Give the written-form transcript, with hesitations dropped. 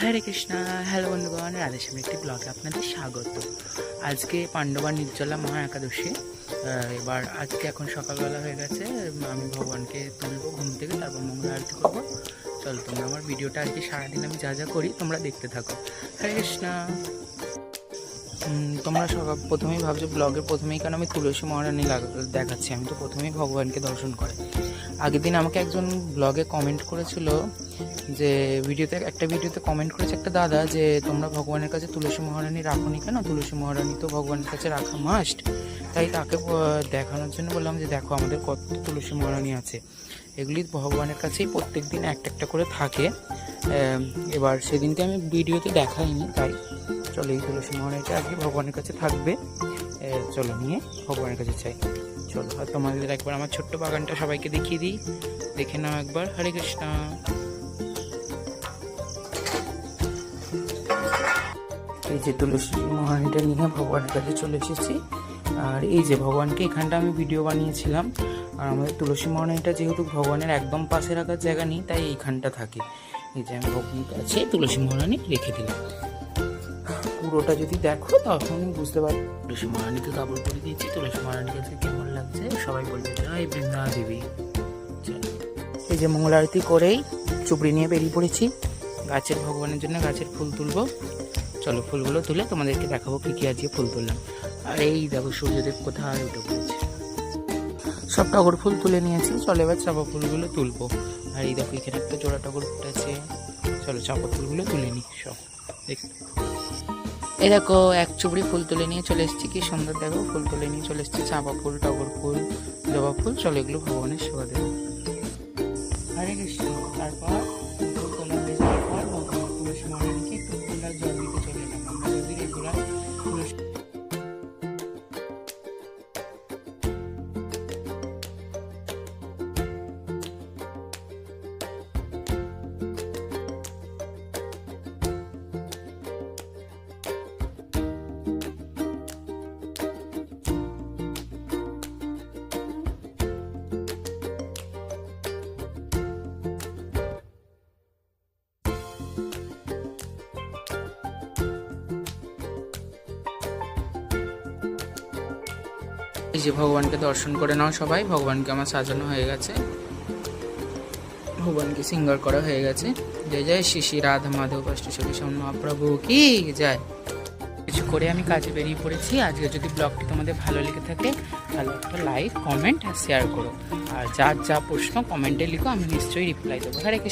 হরে Krishna. Hello বন্ধুগণ, রাধেশ্যামের একটি ব্লগে আপনাদের স্বাগত। আজকে পাণ্ডবা নির্জলা মহা একাদশী। এবার আজকে এখন সকালবেলা হয়ে গেছে, আমি ভগবানকে তুলবো ঘুম থেকে, তারপর মঙ্গল আরতি করবো। চলো তোমরা আমার ভিডিওটা আজকে সারাদিন আমি যা যা করি তোমরা দেখতে থাকো। হরে কৃষ্ণা। তোমরা প্রথমেই ভাবছো ব্লগের প্রথমেই কেন আমি তুলসী মহারানী দেখাচ্ছি। আমি তো প্রথমেই ভগবানকে দর্শন করে। আগের দিন আমাকে একজন ব্লগে কমেন্ট করেছিল যে একটা ভিডিওতে কমেন্ট করেছে একটা দাদা যে তোমরা ভগবানের কাছে তুলসী মহারানী রাখোনি কেন, তুলসী মহারানী তো ভগবানের কাছে রাখা মাস্ট। তাই তাকে দেখানোর জন্য বললাম যে দেখো আমাদের কত তুলসী মহারানী আছে, এগুলি ভগবানের কাছেই প্রত্যেক দিন একটা একটা করে থাকে। এবার সেদিনকে আমি ভিডিওতে দেখাইনি, তাই চলো এই তুলসী মহারানীটা আজকে ভগবানের কাছে থাকবে। চলো নিয়ে ভগবানের কাছে চাই। চলো আর তোমাদের একবার আমার ছোট্ট বাগানটা সবাইকে দেখিয়ে দিই, দেখে নাও একবার। হরে কৃষ্ণ। এই যে তুলসী মহারানীটা নিয়ে ভগবানের কাছে চলে এসেছি। আর এই যে ভগবানকে এখানটা আমি ভিডিও বানিয়েছিলাম। আর আমাদের তুলসী মহারানীটা যেহেতু ভগবানের একদম পাশে রাখার জায়গা নেই, তাই এইখানটা থাকে। এই যে আমি ভগবানের কাছে তুলসী মহারানী রেখে দিলাম। পুরোটা যদি দেখো তখন বুঝতে পারো। তুলসী মহারানীকে কাপড় পরে দিয়েছি। তুলসী মহারানীর কাছে কেমন লাগছে সবাই বলবে, জয় বৃন্দা দেবী। এই যে মঙ্গল আরতি করেই চুপড়ি নিয়ে বেরিয়ে পড়েছি গাছের ভগবানের জন্য গাছের ফুল তুলবো। চলো ফুলগুলো তুলে তোমাদেরকে দেখাবো কী কী আজকে ফুল তুললাম। আর এই দেখো সূর্যদেব কোথায় উঠে পড়েছে। সব টগর ফুল তুলে নিয়েছি, চলো এবার চাপা ফুলগুলো তুলবো। আর এই দেখো এখানে একটা জোড়া টগর ফুটেছে। চলো চাপা ফুলগুলো তুলে নিই সব। দেখতে এই দেখো এক চুবড়ি ফুল তুলে নিয়ে চলে এসেছি। কি সুন্দর দেখো ফুল তুলে নিয়ে চলে এসেছি, চাপা ফুল, টগর ফুল, জবা ফুল। চলো এগুলো ভগবানের সেবা দেবো। হরে কৃষ্ণ। তারপর ফুল তোলা হয়ে যাওয়ার পর ভগবান তুলসী মহারানীকে একটু ফুল আর জল দিতে চলে এলাম। আমরা যদি রেগুলার তুলসী এই যে ভগবানকে দর্শন করে নাও সবাই। ভগবানকে আমার সাজানো হয়ে গেছে, ভগবানকে সিঙ্গার করা হয়ে গেছে। জয় জয় শ্রী শ্রী রাধা মাধব অষ্টসখী মহাপ্রভু কি যায়। কিছু করে আমি কাজে বেরিয়ে পড়েছি। আজকে যদি ব্লগটি তোমাদের ভালো লেগে থাকে তাহলে একটা লাইক, কমেন্ট আর শেয়ার করো। আর যার যা প্রশ্ন কমেন্টে লিখো, আমি নিশ্চয়ই রিপ্লাই দেবো। হরে কৃষ্ণ।